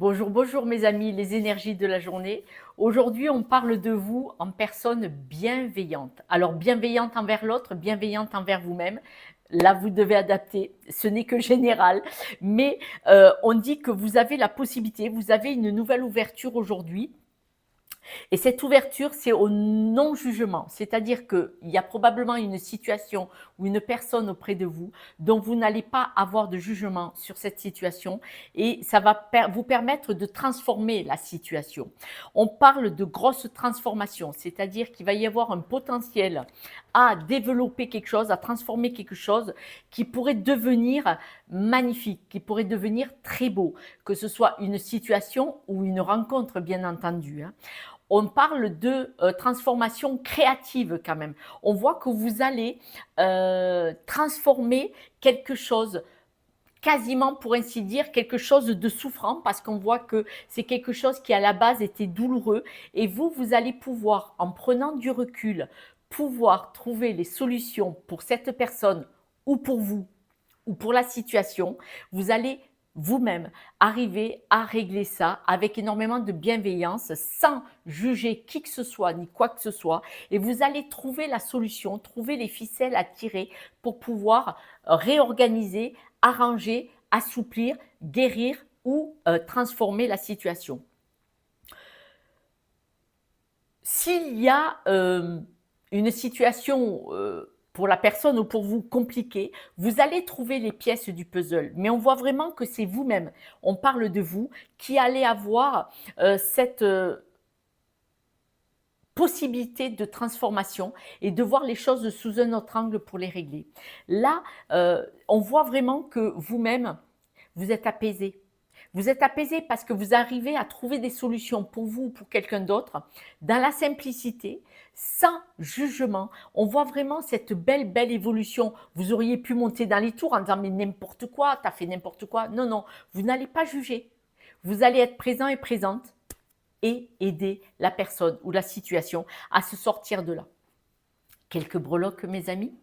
Bonjour, bonjour mes amis, les énergies de la journée. Aujourd'hui, on parle de vous en personne bienveillante. Alors, bienveillante envers l'autre, bienveillante envers vous-même. Là, vous devez adapter. Ce n'est que général. Mais on dit que vous avez la possibilité, vous avez une nouvelle ouverture aujourd'hui. Et cette ouverture, c'est au non-jugement. C'est-à-dire qu'il y a probablement une situation ou une personne auprès de vous dont vous n'allez pas avoir de jugement sur cette situation et ça va vous permettre de transformer la situation. On parle de grosses transformations, c'est-à-dire qu'il va y avoir un potentiel à développer quelque chose, à transformer quelque chose qui pourrait devenir magnifique, qui pourrait devenir très beau, que ce soit une situation ou une rencontre, bien entendu. On parle de transformation créative quand même. On voit que vous allez transformer quelque chose, quasiment pour ainsi dire, quelque chose de souffrant, parce qu'on voit que c'est quelque chose qui à la base était douloureux. Et vous allez pouvoir, en prenant du recul, pouvoir trouver les solutions pour cette personne ou pour vous ou pour la situation. Vous allez vous-même arriver à régler ça avec énormément de bienveillance, sans juger qui que ce soit ni quoi que ce soit. Et vous allez trouver la solution, trouver les ficelles à tirer pour pouvoir réorganiser, arranger, assouplir, guérir ou transformer la situation. S'il y a une situation pour la personne ou pour vous compliquée, vous allez trouver les pièces du puzzle. Mais on voit vraiment que c'est vous-même, on parle de vous, qui allez avoir cette possibilité de transformation et de voir les choses sous un autre angle pour les régler. Là, on voit vraiment que vous-même, vous êtes apaisé. Vous êtes apaisé parce que vous arrivez à trouver des solutions pour vous ou pour quelqu'un d'autre dans la simplicité, sans jugement. On voit vraiment cette belle, belle évolution. Vous auriez pu monter dans les tours en disant mais n'importe quoi, t'as fait n'importe quoi. Non, non, vous n'allez pas juger. Vous allez être présent et présente et aider la personne ou la situation à se sortir de là. Quelques breloques, mes amis?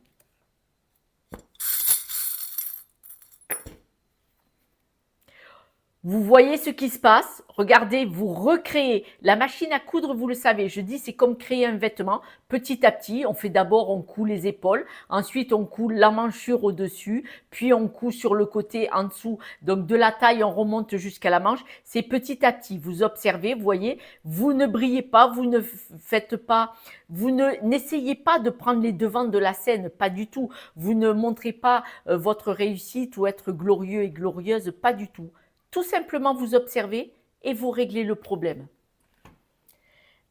Vous voyez ce qui se passe, regardez, vous recréez. La machine à coudre, vous le savez, je dis c'est comme créer un vêtement. Petit à petit, on fait d'abord, on coud les épaules, ensuite on coud la manchure au-dessus, puis on coud sur le côté en dessous. Donc de la taille, on remonte jusqu'à la manche. C'est petit à petit, vous observez, vous voyez, vous ne brillez pas, vous ne faites pas, n'essayez pas de prendre les devants de la scène, pas du tout. Vous ne montrez pas votre réussite ou être glorieux et glorieuse, pas du tout. Tout simplement, vous observez et vous réglez le problème.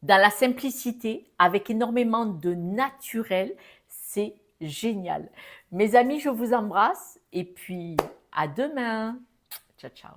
Dans la simplicité, avec énormément de naturel, c'est génial. Mes amis, je vous embrasse et puis à demain. Ciao, ciao.